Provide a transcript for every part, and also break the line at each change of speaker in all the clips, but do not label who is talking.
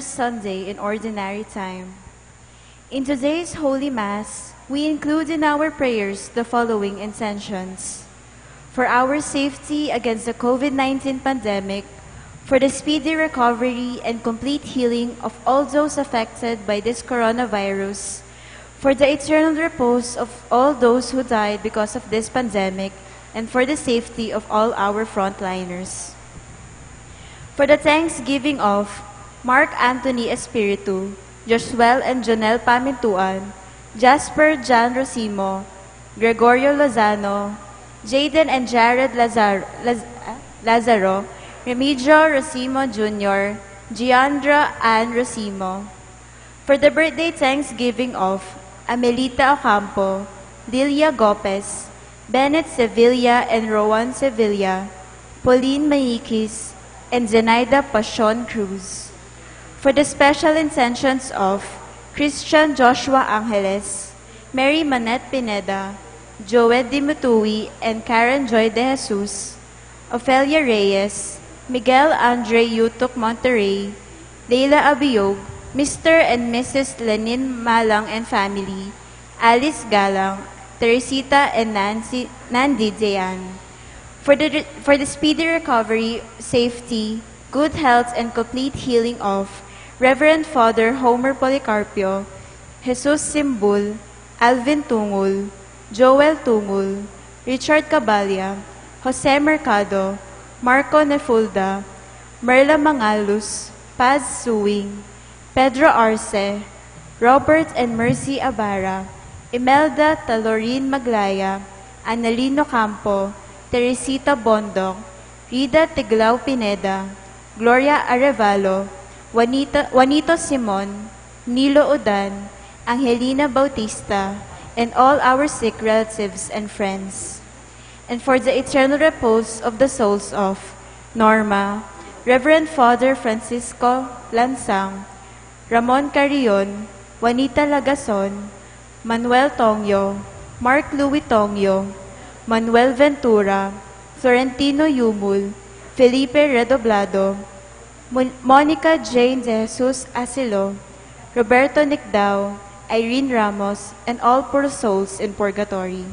Sunday in Ordinary Time. In today's Holy Mass, we include in our prayers the following intentions: for our safety against the COVID-19 pandemic, for the speedy recovery and complete healing of all those affected by this coronavirus, for the eternal repose of all those who died because of this pandemic, and for the safety of all our frontliners. For the thanksgiving of Mark Anthony Espiritu, Josuel and Jonel Pamintuan, Jasper Jan Rosimo, Gregorio Lozano, Jaden and Jared Lazaro, Remigio Rosimo Jr., Giandra Ann Rosimo. For the birthday thanksgiving of Amelita Ocampo, Lilia Gopez, Bennett Sevilla and Rowan Sevilla, Pauline Maikis, and Zenaida Pasion Cruz. For the special intentions of Christian Joshua Angeles, Mary Manette Pineda, Joed Dimutui and Karen Joy de Jesus, Ofelia Reyes, Miguel Andre Yutok Monterrey, Leila Abiyog, Mr. and Mrs. Lenin Malang and family, Alice Galang, Teresita and Nandi Zayan. For the speedy recovery, safety, good health, and complete healing of Reverend Father Homer Policarpio, Jesus Simbul, Alvin Tungul, Joel Tungul, Richard Cabalya, Jose Mercado, Marco Nefulda, Merla Mangalus, Paz Suwing, Pedro Arce, Robert and Mercy Abara, Imelda Talorin Maglaya, Annalino Campo, Teresita Bondok, Rida Tiglao Pineda, Gloria Arevalo, Juanito Simon, Nilo Udan, Angelina Bautista, and all our sick relatives and friends. And for the eternal repose of the souls of Norma, Reverend Father Francisco Lansang, Ramon Carrion, Juanita Lagason, Manuel Tongyo, Mark Louis Tongyo, Manuel Ventura, Florentino Yumul, Felipe Redoblado, Monica Jane de Jesus Asilo, Roberto Nicdao, Irene Ramos, and all poor souls in purgatory.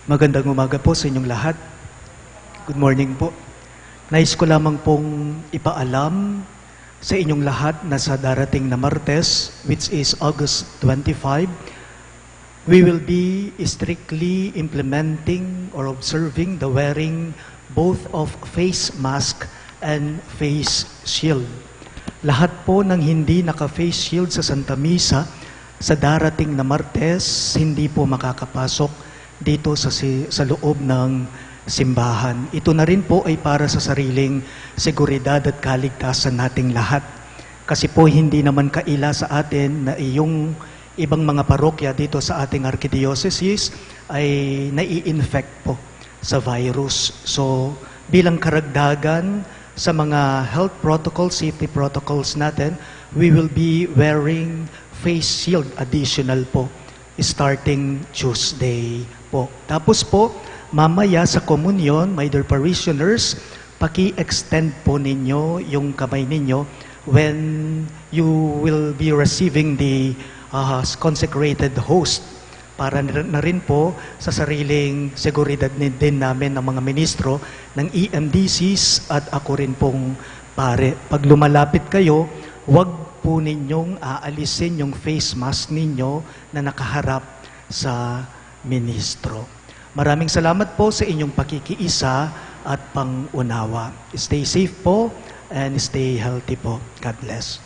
Magandang umaga po sa inyong lahat. Good morning po. Nais ko lamang pong ipaalam sa inyong lahat na sa darating na Martes, which is August 25, we will be strictly implementing or observing the wearing both of face mask and face shield. Lahat po ng hindi naka-face shield sa Santa Misa sa darating na Martes, hindi po makakapasok dito sa loob ng simbahan. Ito na rin po ay para sa sariling seguridad at kaligtasan nating lahat. Kasi po hindi naman kaila sa atin na yung ibang mga parokya dito sa ating archdiocese ay nai-infect po sa virus. So bilang karagdagan sa mga health protocols, safety protocols natin, we will be wearing face shield additional po starting Tuesday po. Tapos po, mamaya sa komunyon, my dear parishioners, paki-extend po ninyo yung kamay ninyo when you will be receiving the consecrated host para na rin po sa sariling seguridad din namin ng mga ministro ng EMDCs at ako rin pong pare. Pag lumalapit kayo, huwag po ninyong aalisin yung face mask ninyo na nakaharap sa ministro. Maraming salamat po sa inyong pakikiisa at pangunawa. Stay safe po and stay healthy po. God bless.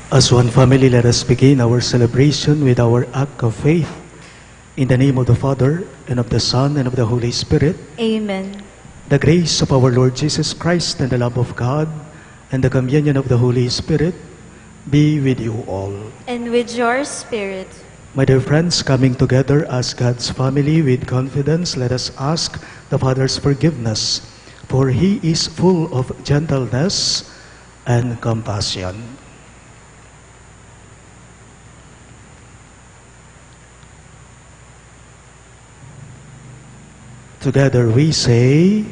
As one family, let us begin our celebration with our act of faith. In the name of the Father, and of the Son, and of the Holy Spirit.
Amen.
The grace of our Lord Jesus Christ, and the love of God, and the communion of the Holy Spirit be with you all.
And with your spirit.
My dear friends, coming together as God's family with confidence, let us ask the Father's forgiveness, for He is full of gentleness and compassion. Together we say,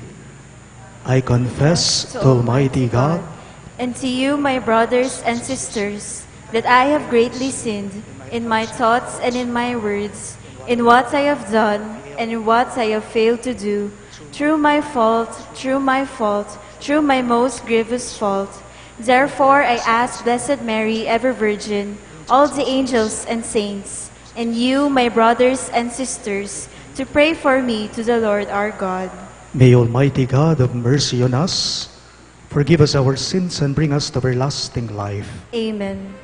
I confess to Almighty God
and to you, my brothers and sisters, that I have greatly sinned in my thoughts and in my words, in what I have done and in what I have failed to do, through my most grievous fault. Therefore I ask Blessed Mary, ever Virgin, all the angels and saints, and you, my brothers and sisters, to pray for me to the Lord our God.
May Almighty God have mercy on us, forgive us our sins, and bring us to everlasting life.
Amen.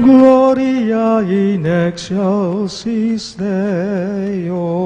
Gloria in excelsis Deo.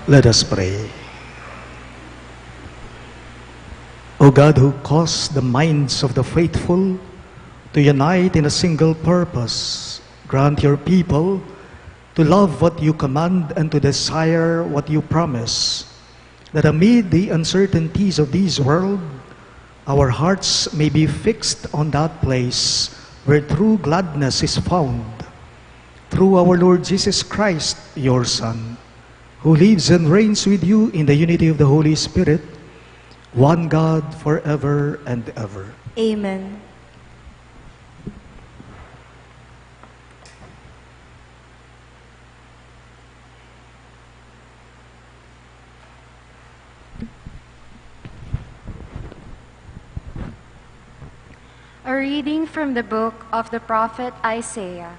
Let us pray. O God, who caused the minds of the faithful to unite in a single purpose, grant your people to love what you command and to desire what you promise, that amid the uncertainties of this world, our hearts may be fixed on that place where true gladness is found, through our Lord Jesus Christ, your Son, who lives and reigns with you in the unity of the Holy Spirit, one God forever and ever.
Amen.
A reading from the book of the prophet Isaiah.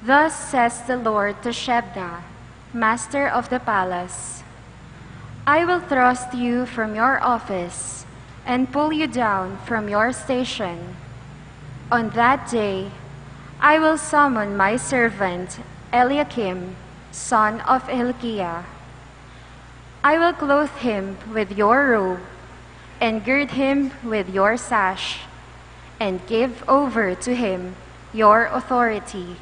Thus says the Lord to Shebna, master of the palace, I will thrust you from your office and pull you down from your station. On that day, I will summon my servant Eliakim, son of Hilkiah. I will clothe him with your robe and gird him with your sash, and give over to him your authority.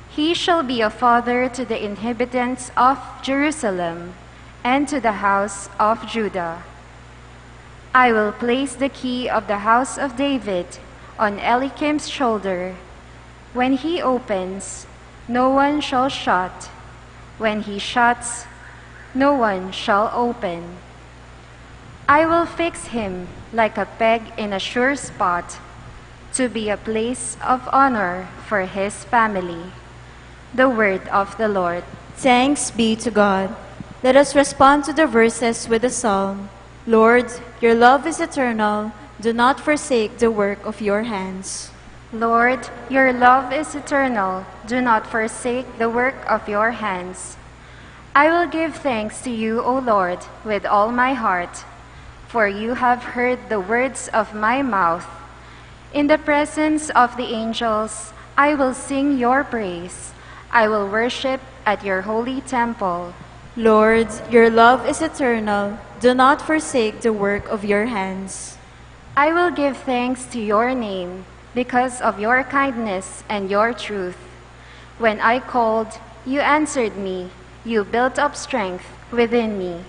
He shall be a father to the inhabitants of Jerusalem and to the house of Judah. I will place the key of the house of David on Eliakim's shoulder. When he opens, no one shall shut. When he shuts, no one shall open. I will fix him like a peg in a sure spot, to be a place of honor for his family. The word of the Lord.
Thanks be to God. Let us respond to the verses with a psalm. Lord, your love is eternal. Do not forsake the work of your hands.
Lord, your love is eternal. Do not forsake the work of your hands. I will give thanks to you, O Lord, with all my heart, for you have heard the words of my mouth. In the presence of the angels, I will sing your praise. I will worship at your holy temple.
Lord, your love is eternal. Do not forsake the work of your hands.
I will give thanks to your name because of your kindness and your truth. When I called, you answered me. You built up strength within me.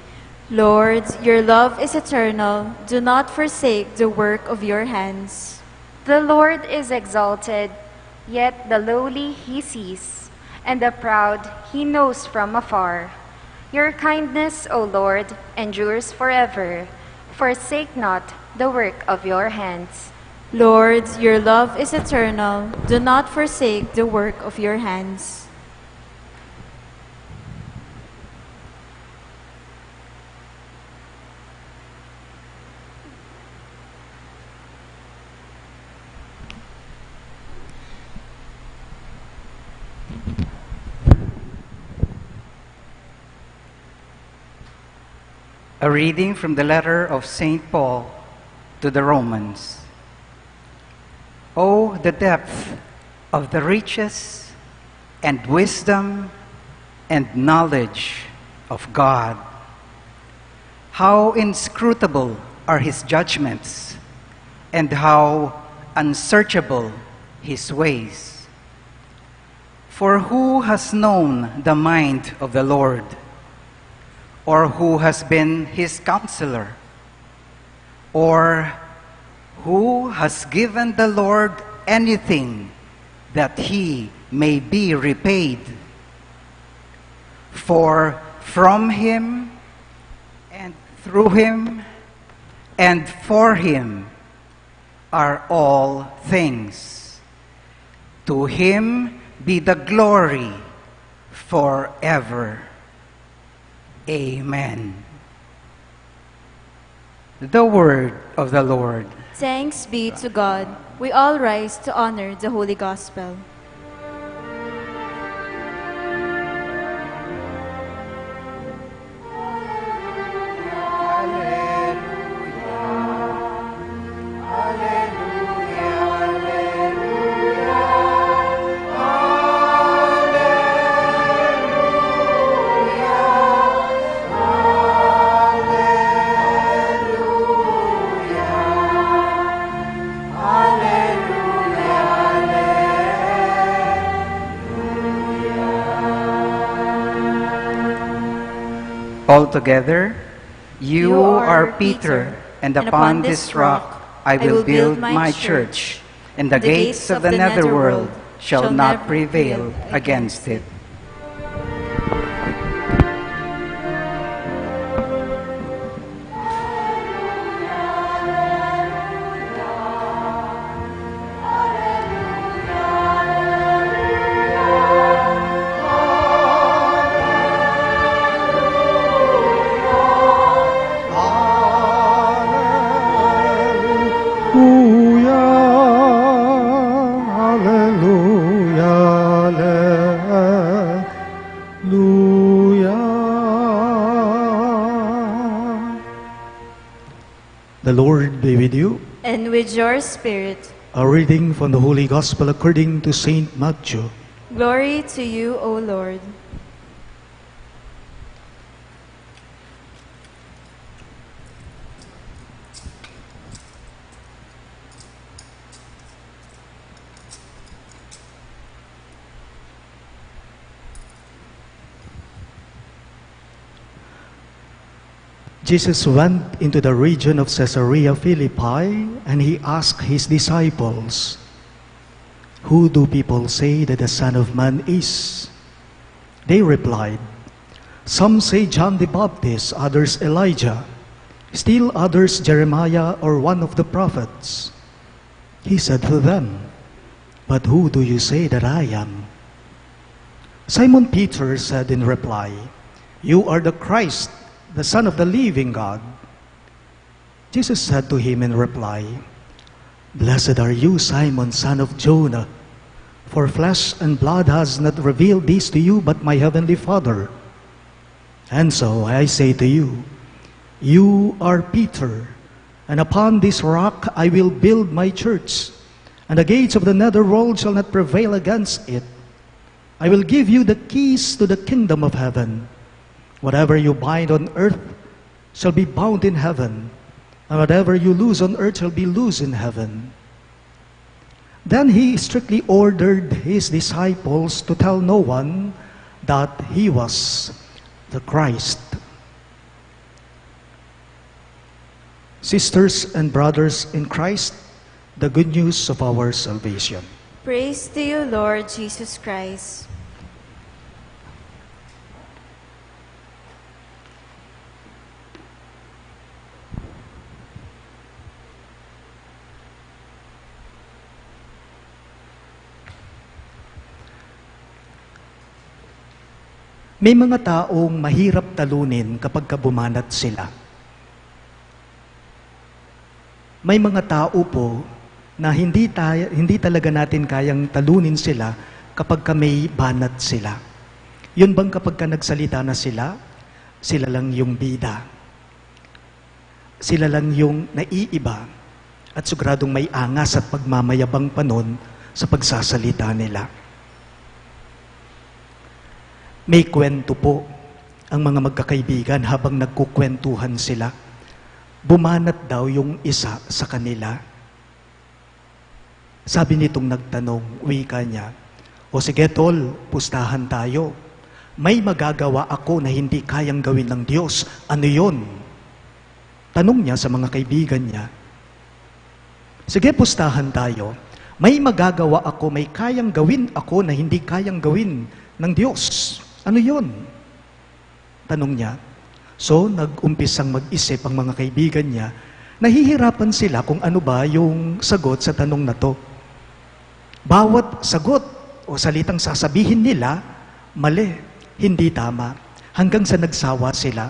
Lord, your love is eternal. Do not forsake the work of your hands.
The Lord is exalted, yet the lowly he sees, and the proud he knows from afar. Your kindness, O Lord, endures forever. Forsake not the work of your hands.
Lord, your love is eternal. Do not forsake the work of your hands.
A reading from the letter of St. Paul to the Romans. Oh, the depth of the riches and wisdom and knowledge of God! How inscrutable are his judgments, and how unsearchable his ways! For who has known the mind of the Lord? Or who has been his counselor? Or who has given the Lord anything that he may be repaid? For from him, and through him, and for him are all things. To him be the glory forever. Amen. The word of the Lord.
Thanks be to God. We all rise to honor the Holy Gospel.
Altogether, you are Peter, and upon this rock I will build my church, and the gates of the netherworld shall not prevail against it.
The Lord be with you.
And with your spirit.
A reading from the Holy Gospel according to Saint Matthew.
Glory to you, O Lord.
Jesus went into the region of Caesarea Philippi, and he asked his disciples, "Who do people say that the Son of Man is?" They replied, "Some say John the Baptist, others Elijah, still others Jeremiah or one of the prophets." He said to them, "But who do you say that I am?" Simon Peter said in reply, "You are the Christ, the Son of the living God." Jesus said to him in reply, "Blessed are you, Simon, son of Jonah, for flesh and blood has not revealed this to you, but my heavenly Father. And so I say to you, you are Peter, and upon this rock I will build my church, and the gates of the netherworld shall not prevail against it. I will give you the keys to the kingdom of heaven. Whatever you bind on earth shall be bound in heaven, and whatever you loose on earth shall be loosed in heaven." Then he strictly ordered his disciples to tell no one that he was the Christ. Sisters and brothers in Christ, the good news of our salvation.
Praise to you, Lord Jesus Christ.
May mga taong mahirap talunin kapag bumanat sila. May mga tao po na hindi talaga natin kayang talunin sila kapag may banat sila. Yun bang kapag nagsalita na sila lang yung bida. Sila lang yung naiiba at siguradong may angas at pagmamayabang panon sa pagsasalita nila. May kwento po ang mga magkakaibigan habang nagkukwentuhan sila. Bumanat daw yung isa sa kanila. Sabi nitong nagtanong, wika niya, "O sige tol, pustahan tayo. May magagawa ako na hindi kayang gawin ng Diyos. Ano yon?" Tanong niya sa mga kaibigan niya. "Sige, pustahan tayo. May magagawa ako, may kayang gawin ako na hindi kayang gawin ng Diyos. Ano yon?" Tanong niya. So, nag-umpisang mag-isip ang mga kaibigan niya. Nahihirapan sila kung ano ba yung sagot sa tanong na to. Bawat sagot o salitang sasabihin nila, mali, hindi tama. Hanggang sa nagsawa sila.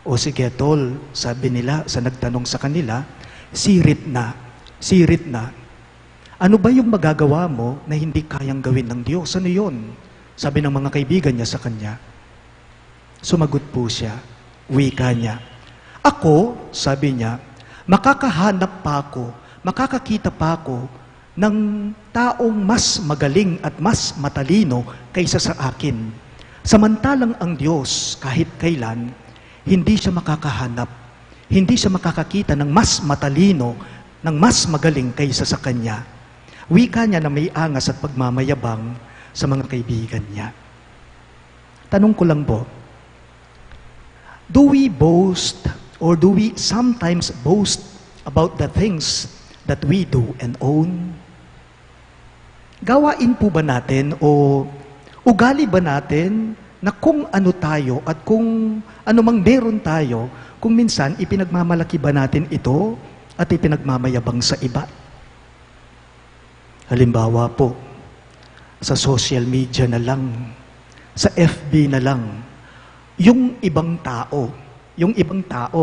"O sige tol," sabi nila sa nagtanong sa kanila, sirit na. "Ano ba yung magagawa mo na hindi kayang gawin ng Diyos? Ano yon?" Sabi ng mga kaibigan niya sa kanya. Sumagot po siya, wika niya. "Ako," sabi niya, "makakahanap pa ako, makakakita pa ako ng taong mas magaling at mas matalino kaysa sa akin. Samantalang ang Diyos, kahit kailan, hindi siya makakahanap, hindi siya makakakita ng mas matalino, ng mas magaling kaysa sa Kanya." Wika niya na may angas at pagmamayabang sa mga kaibigan niya. Tanong ko lang po, do we boast or do we sometimes boast about the things that we do and own? Gawain po ba natin o ugali ba natin na kung ano tayo at kung ano mang meron tayo, kung minsan ipinagmamalaki ba natin ito at ipinagmamayabang sa iba? Halimbawa po, sa social media na lang, sa FB na lang, yung ibang tao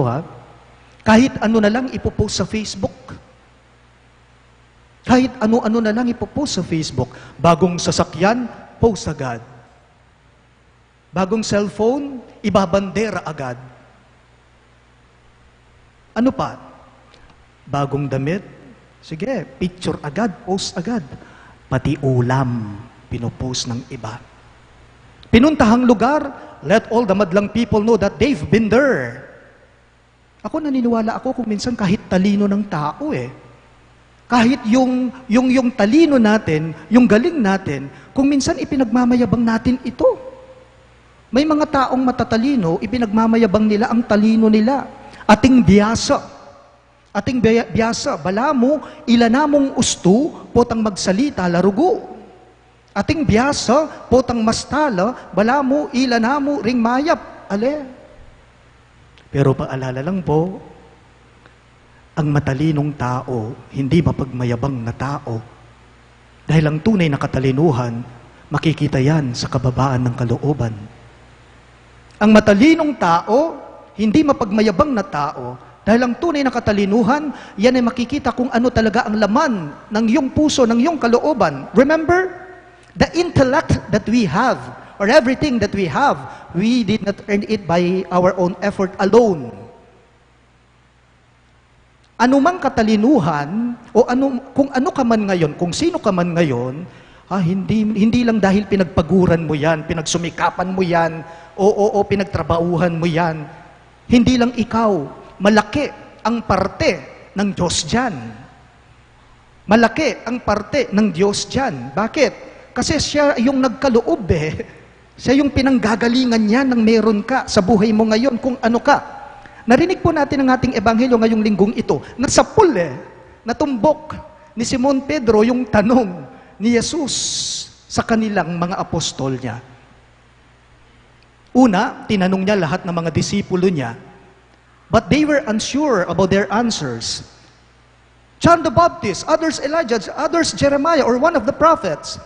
ha, kahit ano na lang ipopost sa Facebook. Kahit ano-ano na lang ipopost sa Facebook. Bagong sasakyan, post agad. Bagong cellphone, ibabandera agad. Ano pa? Bagong damit, sige, picture agad, post agad. Pati ulam, pinopost ng iba. Pinuntahang lugar, let all the madlang people know that they've been there. Ako naniniwala ako kung minsan kahit talino ng tao Kahit yung talino natin, yung galing natin, kung minsan ipinagmamayabang natin ito. May mga taong matatalino, ipinagmamayabang nila ang talino nila. Ating biyasa, balamo, ilanamong ustu, potang magsalita, larugo. Ating biyasa, potang mastala, balamo, ilanamo, ring mayap, ale. Pero paalala lang po, ang matalinong tao, hindi mapagmayabang na tao. Dahil ang tunay na katalinuhan, makikita yan sa kababaan ng kalooban. Ang matalinong tao, hindi mapagmayabang na tao, dahil ang tunay na katalinuhan, yan ay makikita kung ano talaga ang laman ng iyong puso, ng iyong kalooban. Remember, the intellect that we have, or everything that we have, we did not earn it by our own effort alone. Anumang katalinuhan, o kung ano ka man ngayon, kung sino ka man ngayon, hindi lang dahil pinagpaguran mo yan, pinagsumikapan mo yan, o pinagtrabauhan mo yan. Hindi lang ikaw. Malaki ang parte ng Diyos dyan. Malaki ang parte ng Diyos dyan. Bakit? Kasi siya yung nagkaloob Siya yung pinanggagalingan niya ng meron ka sa buhay mo ngayon kung ano ka. Narinig po natin ang ating ebanghelyo ngayong linggong ito. Nasapul natumbok ni Simon Pedro yung tanong ni Jesus sa kanilang mga apostol niya. Una, tinanong niya lahat ng mga disipulo niya. But they were unsure about their answers. John the Baptist, others Elijah, others Jeremiah, or one of the prophets.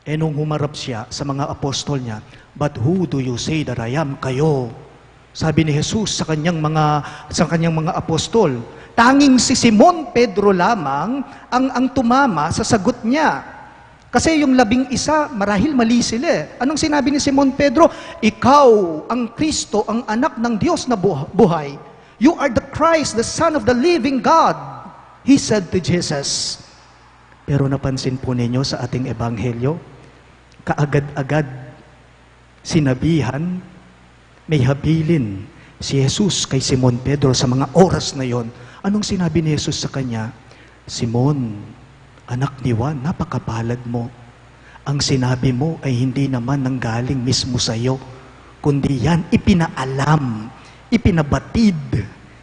Nung humarap siya sa mga apostol niya, but who do you say that I am? Kayo. Sabi ni Jesus sa kanyang mga apostol. Tanging si Simon Pedro lamang ang tumama sa sagot niya. Kasi yung 11, marahil mali sila. Anong sinabi ni Simon Pedro? Ikaw ang Kristo, ang anak ng Diyos na buhay. You are the Christ, the Son of the living God. He said to Jesus. Pero napansin po ninyo sa ating ebanghelyo, kaagad-agad sinabihan, may habilin si Jesus kay Simon Pedro sa mga oras na yon. Anong sinabi ni Jesus sa kanya? Simon, anak ni Juan, napakapalad mo. Ang sinabi mo ay hindi naman nanggaling mismo sa iyo, kundi yan ipinaalam, ipinabatid,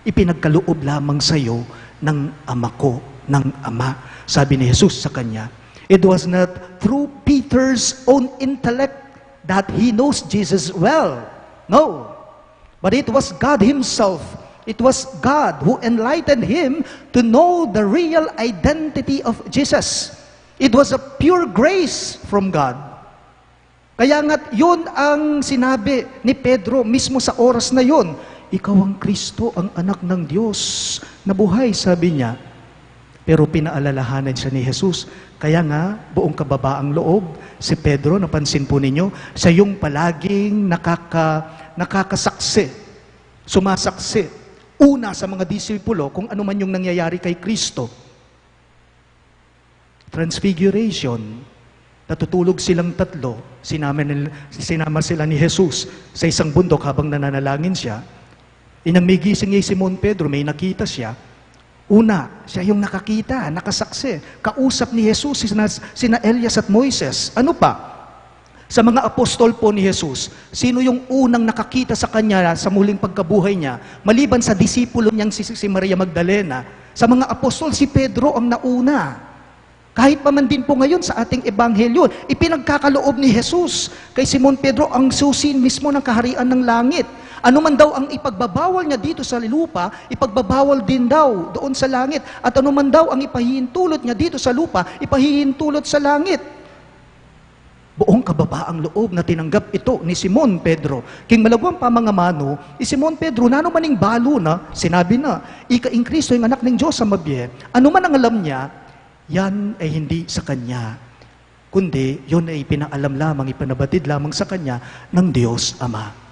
ipinagkaloob lamang sa iyo ng Ama ko, ng Ama. Sabi ni Jesus sa kanya, it was not through Peter's own intellect that he knows Jesus well. No. But it was God Himself. It was God who enlightened him to know the real identity of Jesus. It was a pure grace from God. Kaya nga't yun ang sinabi ni Pedro mismo sa oras na yun. Ikaw ang Kristo, ang anak ng Diyos na buhay, sabi niya. Pero pinaalalahanan siya ni Jesus. Kaya nga, buong kababaang loob, si Pedro, napansin po ninyo, siya yung palaging nakakasaksi, sumasaksi, una sa mga disipulo kung ano man yung nangyayari kay Kristo. Transfiguration, natutulog silang tatlo, sinama sila ni Jesus sa isang bundok habang nananalangin siya. Inang may gising ni Simon Pedro, may nakita siya. Una, siya yung nakakita, nakasaksi. Kausap ni Jesus sina Elias at Moises. Ano pa? Sa mga apostol po ni Jesus, sino yung unang nakakita sa kanya sa muling pagkabuhay niya? Maliban sa disipulo niyang si Maria Magdalena, sa mga apostol, si Pedro ang nauna. Kahit pa man din po ngayon sa ating ebanghelyo, ipinagkakaloob ni Jesus kay Simon Pedro ang susi mismo ng kaharian ng langit. Ano man daw ang ipagbabawal niya dito sa lupa, ipagbabawal din daw doon sa langit. At ano man daw ang ipahihintulot niya dito sa lupa, ipahihintulot sa langit. Buong kababaang loob na tinanggap ito ni Simon Pedro. King malagwang pamangamano, Simon Pedro, nano maning balo na, sinabi na, ika-ing Kristo yung anak ng Diyos sa mabye. Ano man ang alam niya, yan ay hindi sa kanya. Kundi, yun ay pinaalam lamang, ipanabatid lamang sa kanya ng Diyos Ama.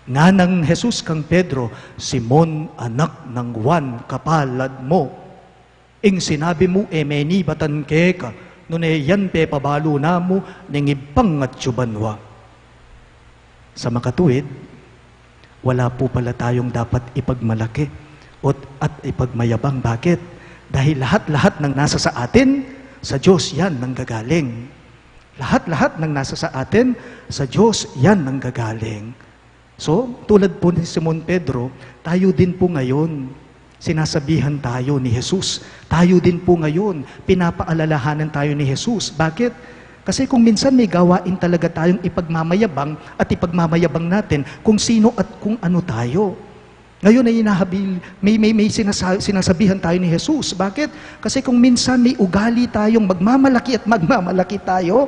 Nga nang Jesus kang Pedro, Simon, anak ng Juan, kapalad mo. Ing sinabi mo, emeni batan ka, nune yan pe pabalo na mo, ningibang at tsubanwa. Sa makatuwid, wala po pala tayong dapat ipagmalaki at ipagmayabang. Bakit? Dahil lahat-lahat ng nasa sa atin, sa Diyos yan nanggagaling. Lahat-lahat ng nasa sa atin, sa Diyos yan nanggagaling. So, tulad po ni Simon Pedro, tayo din po ngayon, sinasabihan tayo ni Jesus. Tayo din po ngayon, pinapaalalahanan tayo ni Jesus. Bakit? Kasi kung minsan may gawain talaga tayong ipagmamayabang at ipagmamayabang natin kung sino at kung ano tayo. Ngayon ay may sinasabihan tayo ni Jesus. Bakit? Kasi kung minsan may ugali tayong magmamalaki tayo,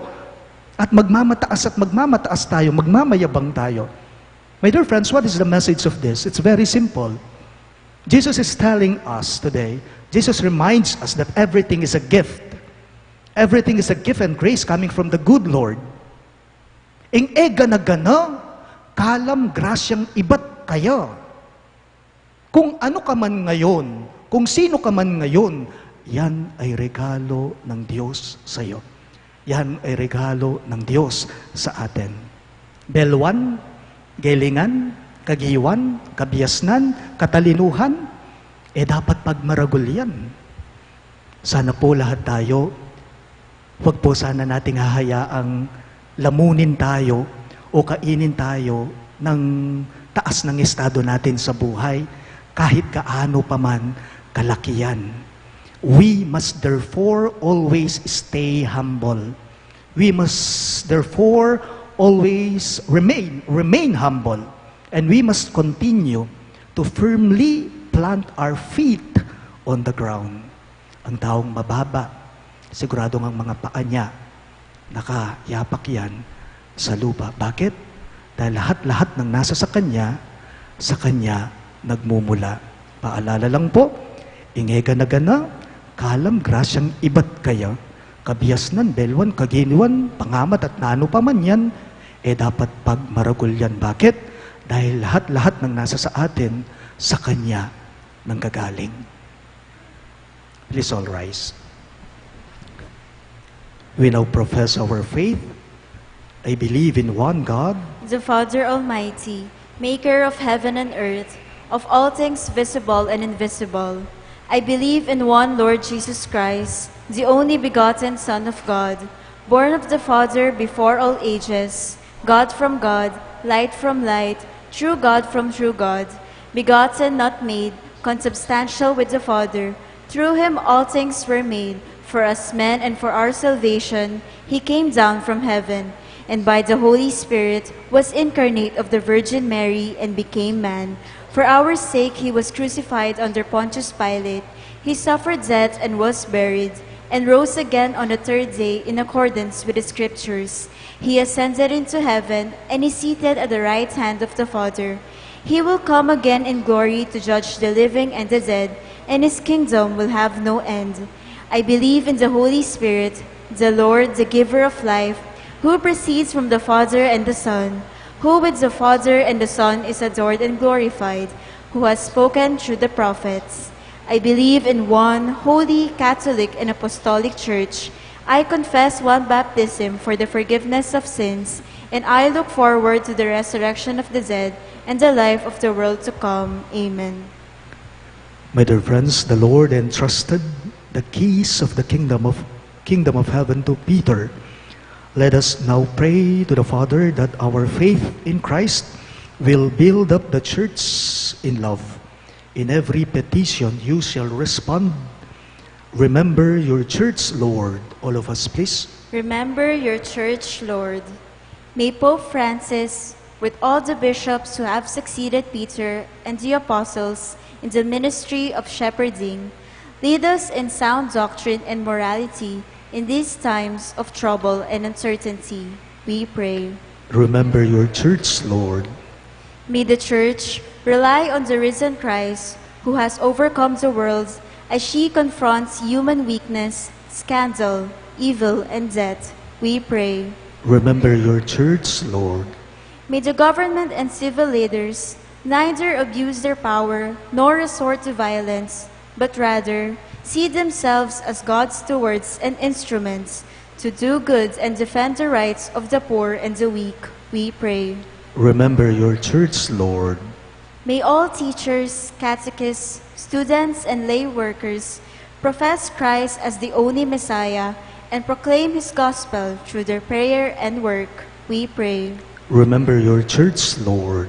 at magmamataas tayo, magmamayabang tayo. My dear friends, what is the message of this? It's very simple. Jesus is telling us today, Jesus reminds us that everything is a gift. Everything is a gift and grace coming from the good Lord. Ing gana-gana, kalam grasyang iba't kaya. Kung ano ka man ngayon, kung sino ka man ngayon, yan ay regalo ng Diyos sa iyo. Yan ay regalo ng Diyos sa atin. Belwan, galingan, kagiwan, kabiyasnan, katalinuhan, dapat pagmaragol yan. Sana po lahat tayo, huwag po sana nating hahayaang lamunin tayo o kainin tayo ng taas ng estado natin sa buhay, kahit kaano pa man kalakihan. We must therefore always stay humble. We must therefore always remain humble. And we must continue to firmly plant our feet on the ground. Ang taong mababa, sigurado ang mga paa niya, nakayapak yan sa lupa. Bakit? Dahil lahat-lahat ng nasa sa kanya nagmumula. Paalala lang po, ingega na gana, kalam grasyang iba't kaya, kabiyasnan, belwan, kaginiwan, pangamat at nano pa man yan, dapat pagmaragol yan. Bakit? Dahil lahat-lahat ng nasa sa atin, sa Kanya nanggagaling. Please all rise. We now profess our faith. I believe in one God,
the Father Almighty, maker of heaven and earth, of all things visible and invisible. I believe in one Lord Jesus Christ, the only begotten Son of God, born of the Father before all ages, God from God, light from light, true God from true God, begotten, not made, consubstantial with the Father. Through him all things were made. For us men and for our salvation, he came down from heaven, and by the Holy Spirit was incarnate of the Virgin Mary and became man. For our sake he was crucified under Pontius Pilate. He suffered death and was buried, and rose again on the third day in accordance with the Scriptures. He ascended into heaven, and is seated at the right hand of the Father. He will come again in glory to judge the living and the dead, and his kingdom will have no end. I believe in the Holy Spirit, the Lord, the giver of life, who proceeds from the Father and the Son, who with the Father and the Son is adored and glorified, who has spoken through the prophets. I believe in one holy, Catholic, and Apostolic Church. I confess one baptism for the forgiveness of sins, and I look forward to the resurrection of the dead and the life of the world to come. Amen.
My dear friends, the Lord entrusted the keys of the kingdom of heaven to Peter. Let us now pray to the Father that our faith in Christ will build up the church in love. In every petition you shall respond. Remember your church, Lord. All of us, please.
Remember your church, Lord. May Pope Francis, with all the bishops who have succeeded Peter and the apostles in the ministry of shepherding, lead us in sound doctrine and morality in these times of trouble and uncertainty. We pray.
Remember your church, Lord.
May the church rely on the risen Christ, who has overcome the world as she confronts human weakness, scandal, evil, and death. We pray.
Remember your church, Lord.
May the government and civil leaders neither abuse their power nor resort to violence, but rather see themselves as God's stewards and instruments to do good and defend the rights of the poor and the weak, we pray.
Remember your church, Lord.
May all teachers, catechists, students, and lay workers profess Christ as the only Messiah and proclaim His gospel through their prayer and work, we pray.
Remember your church, Lord.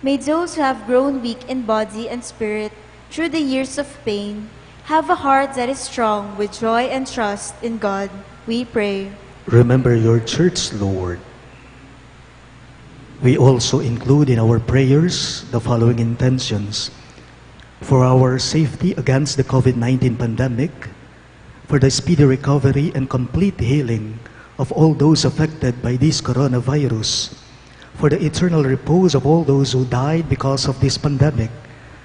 May those who have grown weak in body and spirit through the years of pain have a heart that is strong with joy and trust in God, we pray.
Remember your church, Lord. We also include in our prayers the following intentions: for our safety against the COVID-19 pandemic, for the speedy recovery and complete healing of all those affected by this coronavirus, for the eternal repose of all those who died because of this pandemic,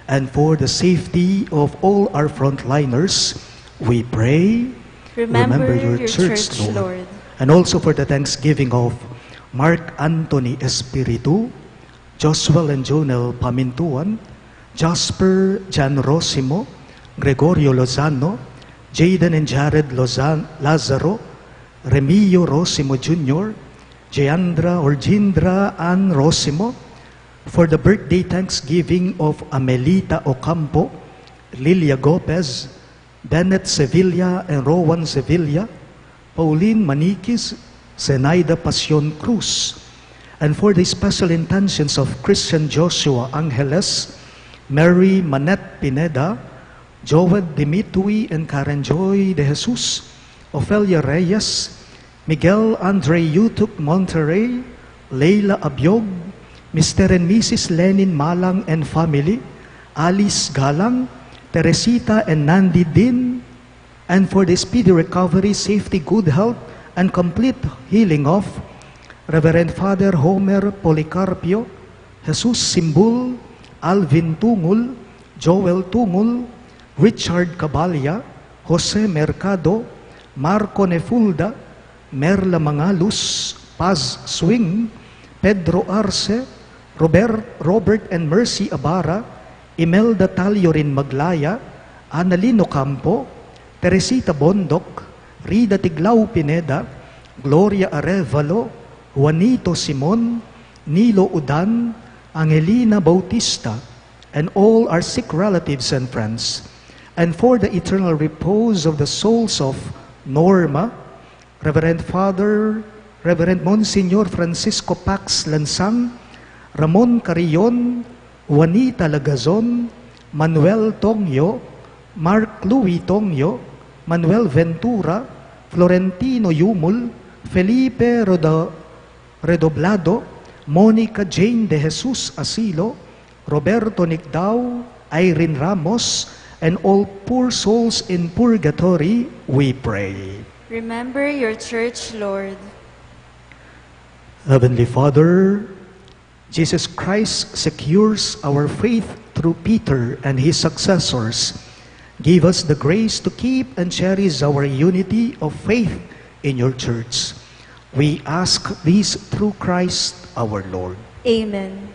and for the safety of all our frontliners, we pray.
Remember your church, Lord.
And also for the thanksgiving of Mark Anthony Espiritu, Joshua and Jonel Pamintuan, Jasper Jan Rosimo, Gregorio Lozano, Jaden and Jared Lazaro, Remillo Rosimo Jr., Jayandra or Jindra Ann Rosimo, for the birthday thanksgiving of Amelita Ocampo, Lilia Gopez, Bennett Sevilla and Rowan Sevilla, Pauline Maniquis, Zenaida Pasion Cruz, and for the special intentions of Christian Joshua Angeles, Mary Manette Pineda, Joel Dimitui and Karen Joy de Jesus, Ofelia Reyes, Miguel Andre Yutuk Monterrey, Leila Abiog, Mr. and Mrs. Lenin Malang and family, Alice Galang, Teresita and Nandi Din, and for the speedy recovery, safety, good health, and complete healing of Reverend Father Homer Policarpio, Jesus Simbul, Alvin Tungul, Joel Tungul, Richard Cabalya, Jose Mercado, Marco Nefulda, Merla Mangalus, Paz Swing, Pedro Arce, Robert and Mercy Abara, Imelda Taliorin Maglaya, Annalino Campo, Teresita Bondok, Rida Tiglao Pineda, Gloria Arevalo, Juanito Simon, Nilo Udan, Angelina Bautista, and all our sick relatives and friends, and for the eternal repose of the souls of Norma, Reverend Monsignor Francisco Pax Lansang, Ramon Carillon, Juanita Lagazon, Manuel Tongyo, Mark Louis Tongyo, Manuel Ventura, Florentino Yumul, Felipe Redoblado, Monica Jane de Jesus Asilo, Roberto Nicdao, Irene Ramos, and all poor souls in purgatory, we pray.
Remember your church, Lord.
Heavenly Father, Jesus Christ secures our faith through Peter and his successors. Give us the grace to keep and cherish our unity of faith in your church. We ask this through Christ our Lord.
Amen.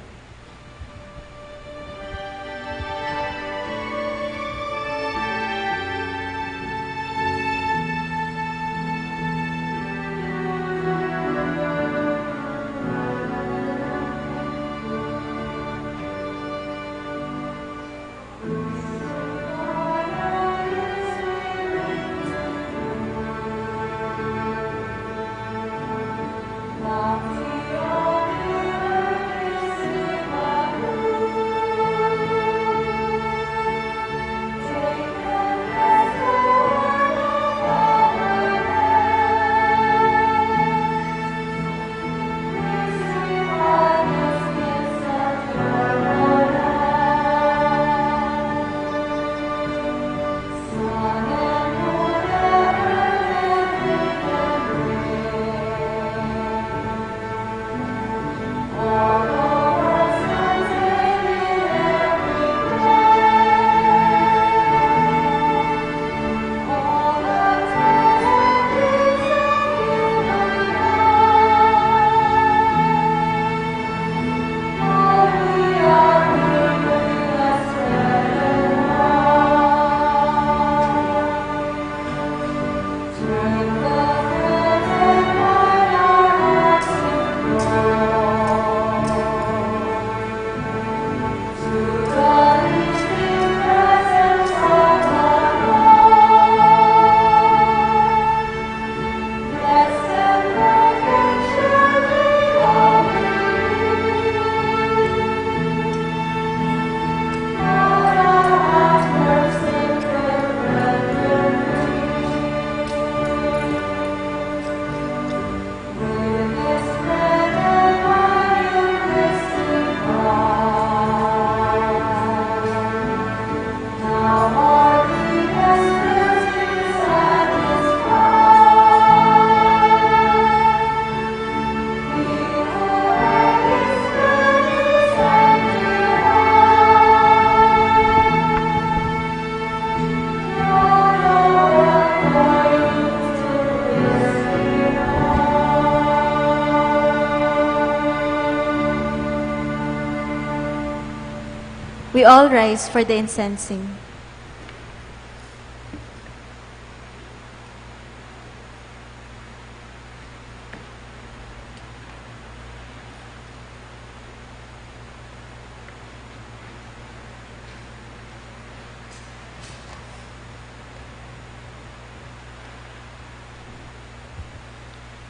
We all rise for the incensing.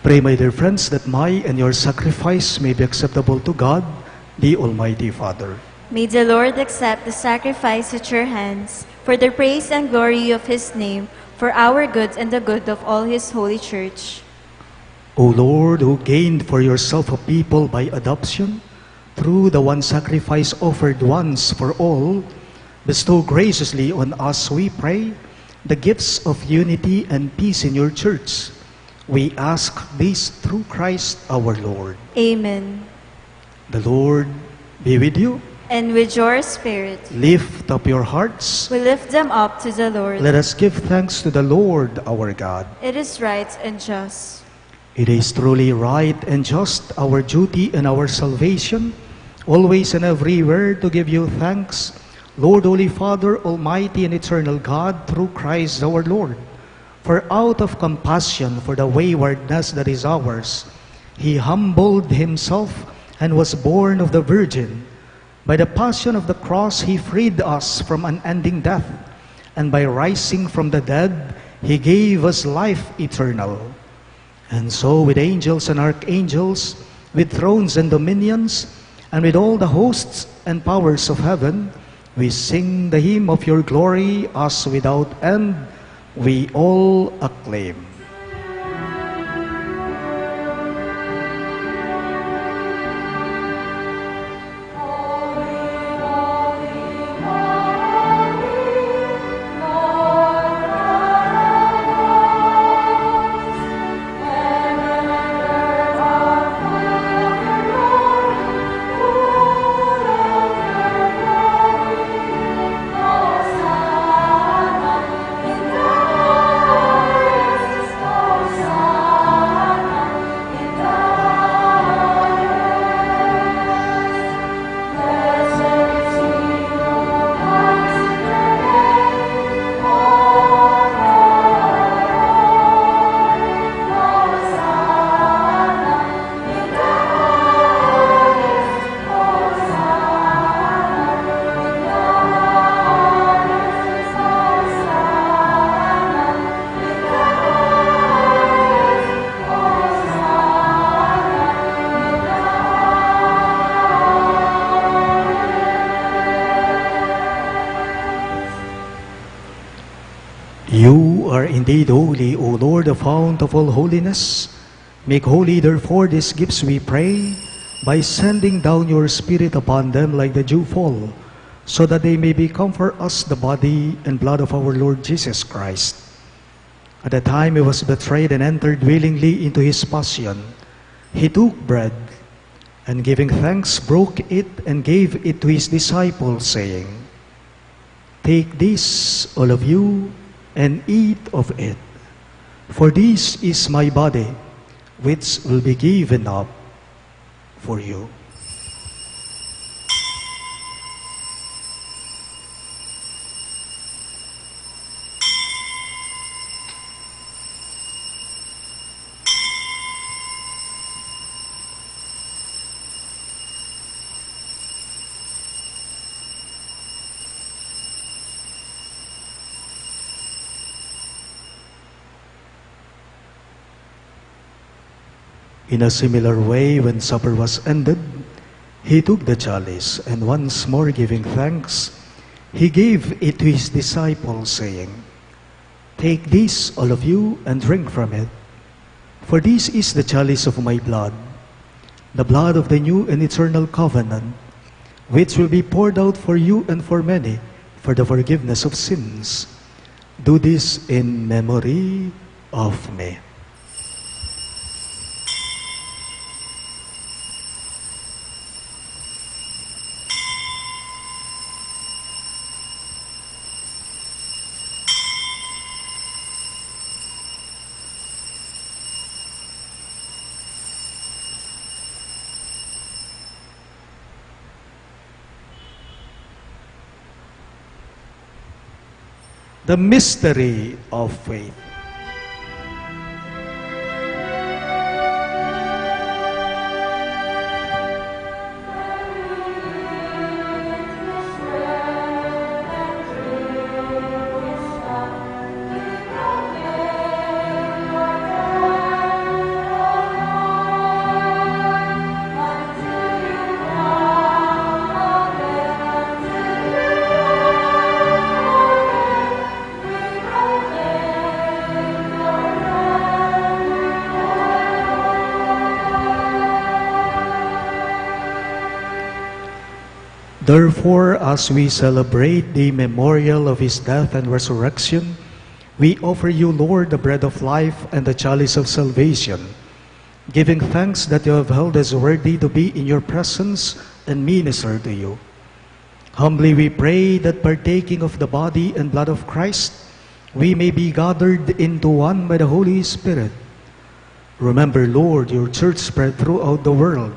Pray, my dear friends, that my and your sacrifice may be acceptable to God, the Almighty Father.
May the Lord accept the sacrifice at your hands for the praise and glory of his name, for our good and the good of all his holy church.
O Lord, who gained for yourself a people by adoption, through the one sacrifice offered once for all, bestow graciously on us, we pray, the gifts of unity and peace in your church. We ask this through Christ our Lord.
Amen.
The Lord be with you.
And with your spirit.
Lift up your hearts.
We lift them up to the Lord.
Let us give thanks to the Lord our God.
It is right and just.
It is truly right and just, our duty and our salvation, always and everywhere to give you thanks, Lord, Holy Father, Almighty and eternal God, through Christ our Lord. For out of compassion for the waywardness that is ours, he humbled himself and was born of the Virgin. By the passion of the cross, he freed us from unending death, and by rising from the dead, he gave us life eternal. And so with angels and archangels, with thrones and dominions, and with all the hosts and powers of heaven, we sing the hymn of your glory as without end we all acclaim. You are indeed holy, O Lord, the fount of all holiness. Make holy, therefore, these gifts, we pray, by sending down your Spirit upon them like the dewfall, so that they may become for us the body and blood of our Lord Jesus Christ. At the time he was betrayed and entered willingly into his passion, he took bread, and giving thanks, broke it and gave it to his disciples, saying, "Take this, all of you, and eat of it. For this is my body, which will be given up for you." In a similar way, when supper was ended, he took the chalice, and once more giving thanks, he gave it to his disciples, saying, "Take this, all of you, and drink from it. For this is the chalice of my blood, the blood of the new and eternal covenant, which will be poured out for you and for many for the forgiveness of sins. Do this in memory of me." The mystery of faith. Therefore, as we celebrate the memorial of his death and resurrection, we offer you, Lord, the bread of life and the chalice of salvation, giving thanks that you have held us worthy to be in your presence and minister to you. Humbly we pray that partaking of the body and blood of Christ, we may be gathered into one by the Holy Spirit. Remember, Lord, your church spread throughout the world,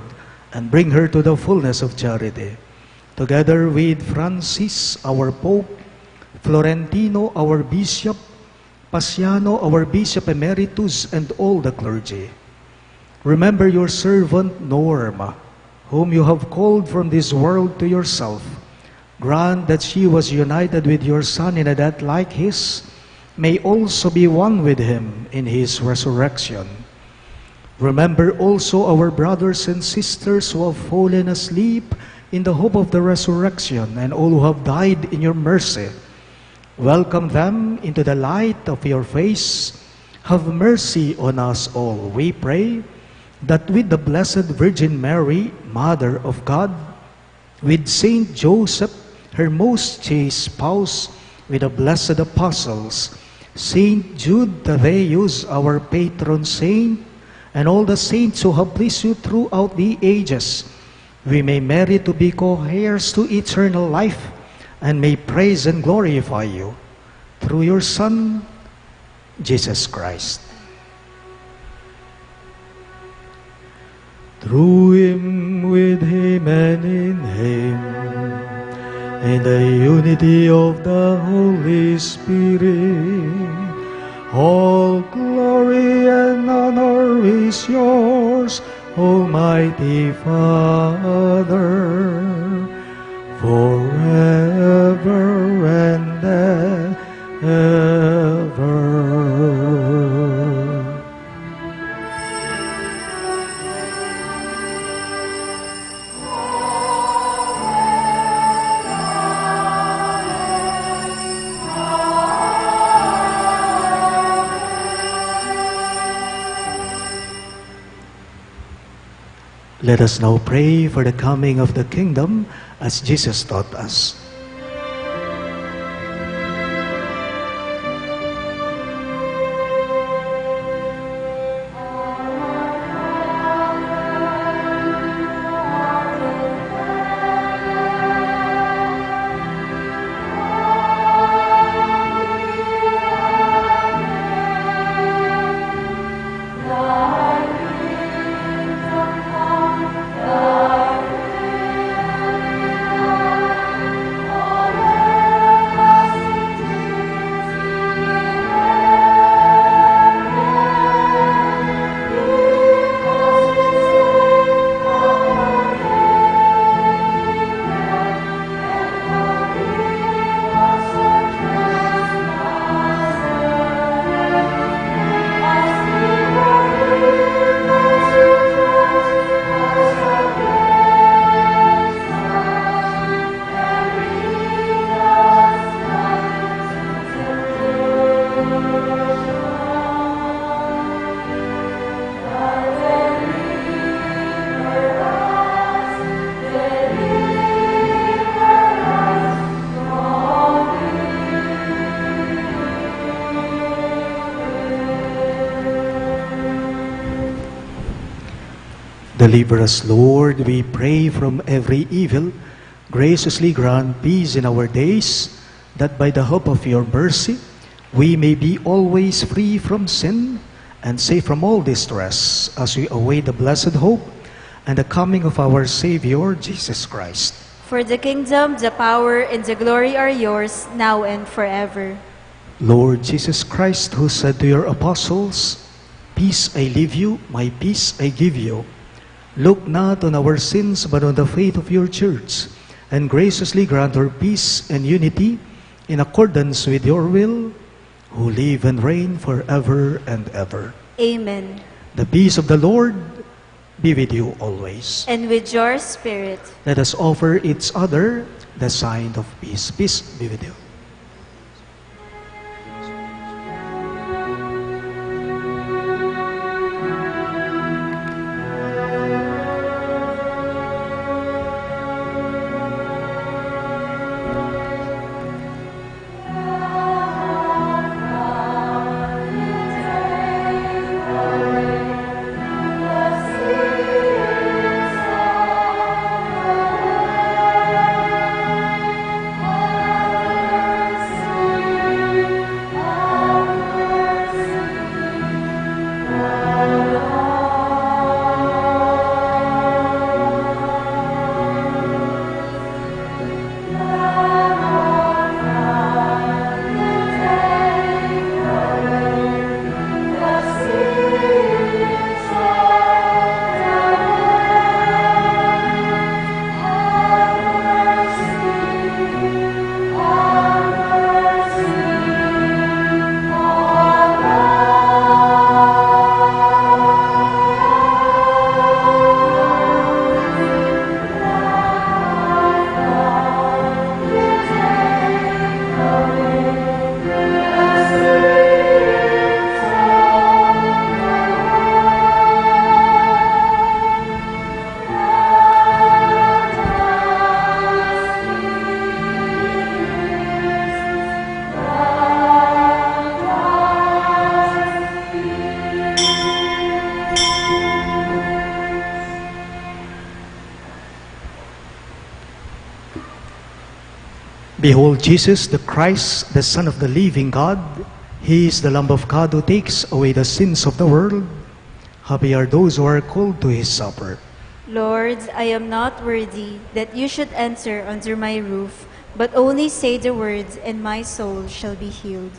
and bring her to the fullness of charity. Together with Francis, our Pope, Florentino, our Bishop, Pasiano, our Bishop Emeritus, and all the clergy. Remember your servant Norma, whom you have called from this world to yourself. Grant that she was united with your Son in a death like his, may also be one with him in his resurrection. Remember also our brothers and sisters who have fallen asleep in the hope of the resurrection, and all who have died in your mercy. Welcome them into the light of your face. Have mercy on us all, we pray, that with the Blessed Virgin Mary, Mother of God, with Saint Joseph, her most chaste spouse, with the blessed apostles, Saint Jude Thaddeus, our patron saint, and all the saints who have pleased you throughout the ages, we may merit to be co-heirs to eternal life, and may praise and glorify you through your Son, Jesus Christ. Through him, with him, and in him, in the unity of the Holy Spirit, all glory and honor is yours, Almighty Father, forever and ever. Let us now pray for the coming of the kingdom as Jesus taught us. Deliver us, Lord, we pray, from every evil. Graciously grant peace in our days, that by the hope of your mercy, we may be always free from sin and safe from all distress, as we await the blessed hope and the coming of our Savior, Jesus Christ.
For the kingdom, the power, and the glory are yours, now and forever.
Lord Jesus Christ, who said to your apostles, "Peace I leave you, my peace I give you," look not on our sins, but on the faith of your church, and graciously grant her peace and unity in accordance with your will, who live and reign forever and ever.
Amen.
The peace of the Lord be with you always.
And with your spirit.
Let us offer each other the sign of peace. Peace be with you. Behold Jesus, the Christ, the Son of the living God. He is the Lamb of God who takes away the sins of the world. Happy are those who are called to his supper.
Lord, I am not worthy that you should enter under my roof, but only say the words, and my soul shall be healed.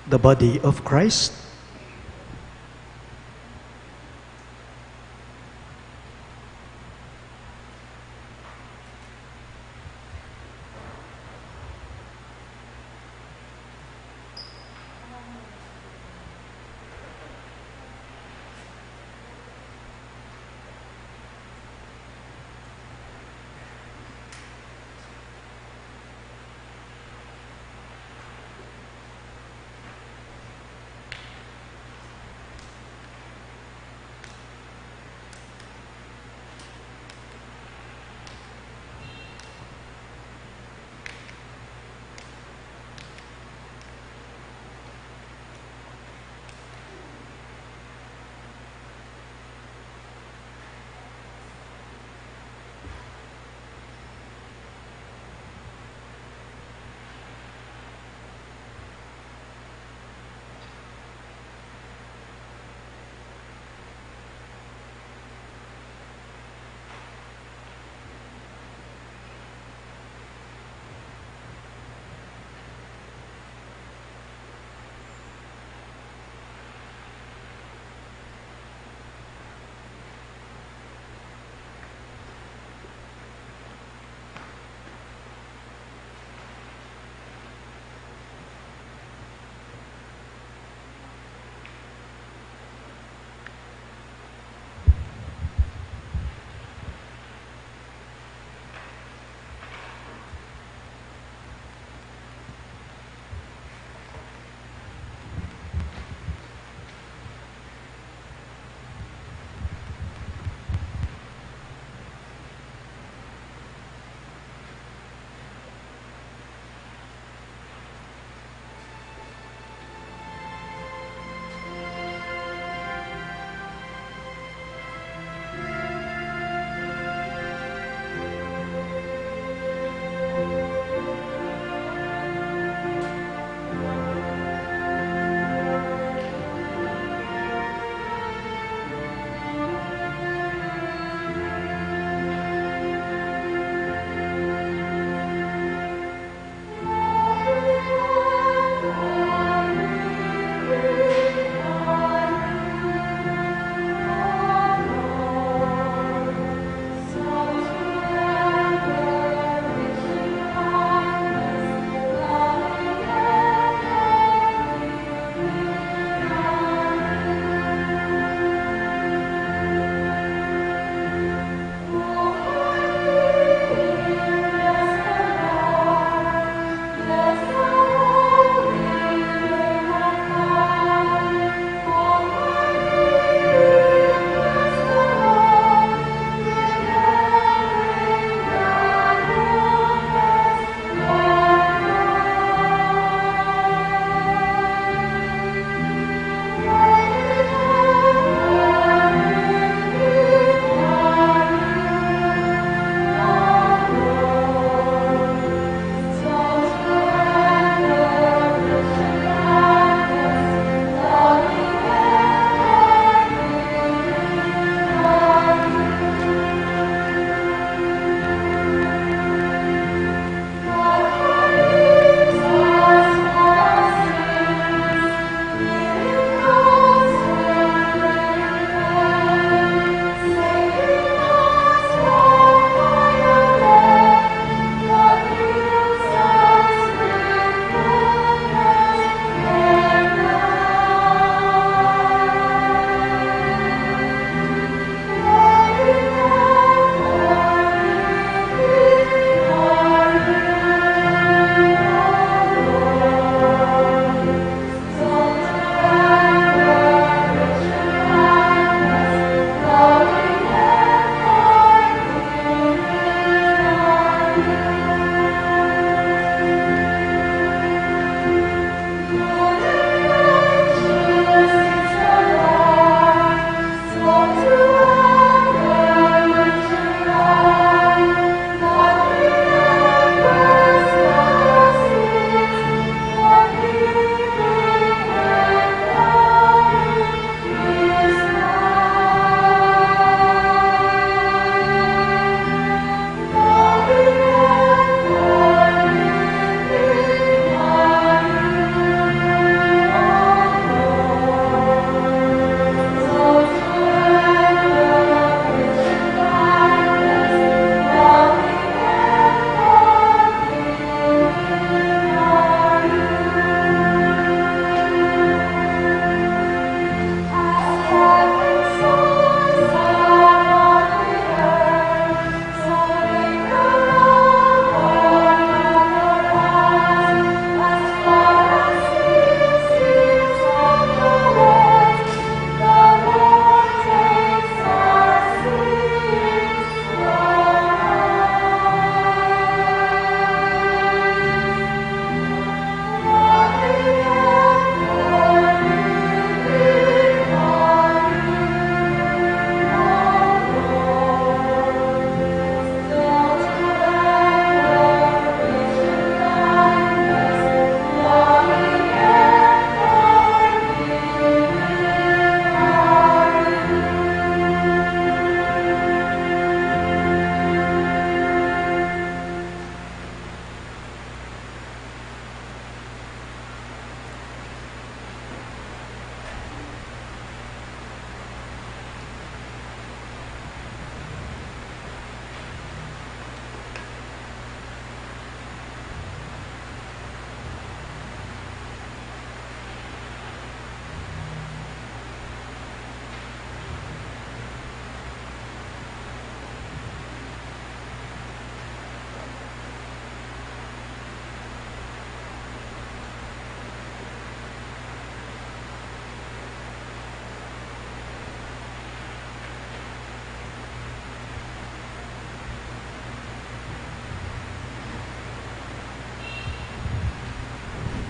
The body of Christ.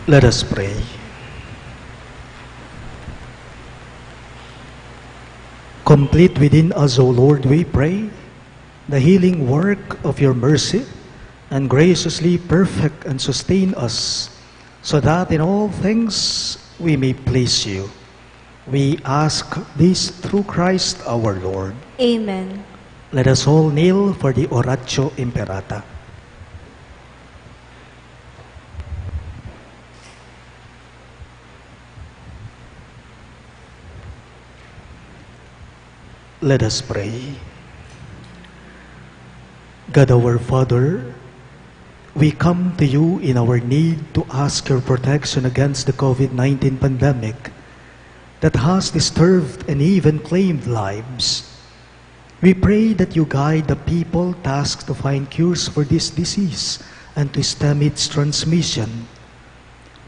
Let us pray. Complete within us, O Lord, we pray, the healing work of your mercy, and graciously perfect and sustain us, so that in all things we may please you. We ask this through Christ our Lord.
Amen.
Let us all kneel for the Oratio Imperata. Let us pray. God our Father, we come to you in our need to ask your protection against the COVID-19 pandemic that has disturbed and even claimed lives. We pray that you guide the people tasked to find cures for this disease and to stem its transmission.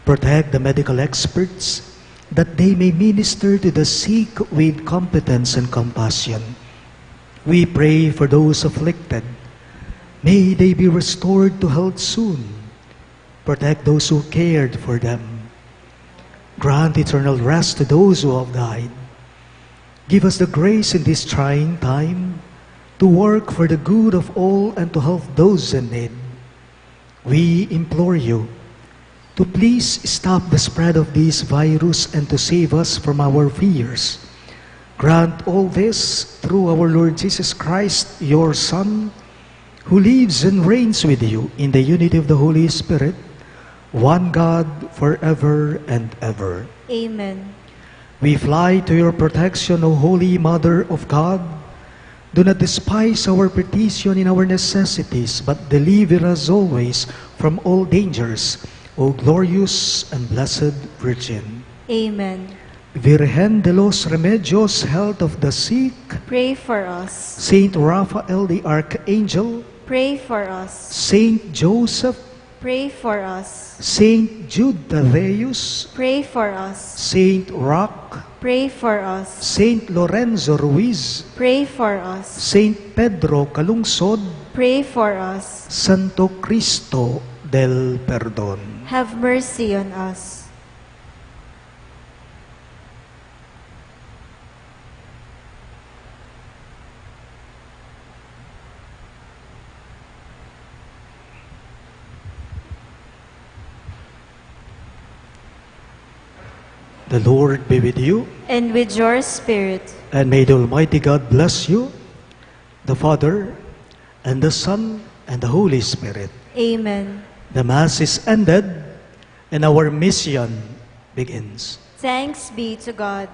Protect the medical experts that they may minister to the sick with competence and compassion. We pray for those afflicted. May they be restored to health soon. Protect those who cared for them. Grant eternal rest to those who have died. Give us the grace in this trying time to work for the good of all and to help those in need. We implore you to please stop the spread of this virus and to save us from our fears. Grant all this through our Lord Jesus Christ, your Son, who lives and reigns with you in the unity of the Holy Spirit, one God, forever and ever.
Amen.
We fly to your protection, O Holy Mother of God. Do not despise our petition in our necessities, but deliver us always from all dangers, O glorious and blessed Virgin.
Amen.
Virgen de los Remedios, health of the sick,
Pray for us.
Saint Raphael the Archangel,
Pray for us.
Saint Joseph,
Pray for us.
Saint Jude Thaddeus,
Pray for us.
Saint Roch,
Pray for us.
Saint Lorenzo Ruiz,
Pray for us.
Saint Pedro Calungsod,
Pray for us.
Santo Cristo del Perdón.
Have mercy on us.
The Lord be with you,
And with your spirit.
and may the Almighty God bless you, the Father, and the Son, and the Holy Spirit.
Amen.
The Mass is ended, and our mission begins.
Thanks be to God.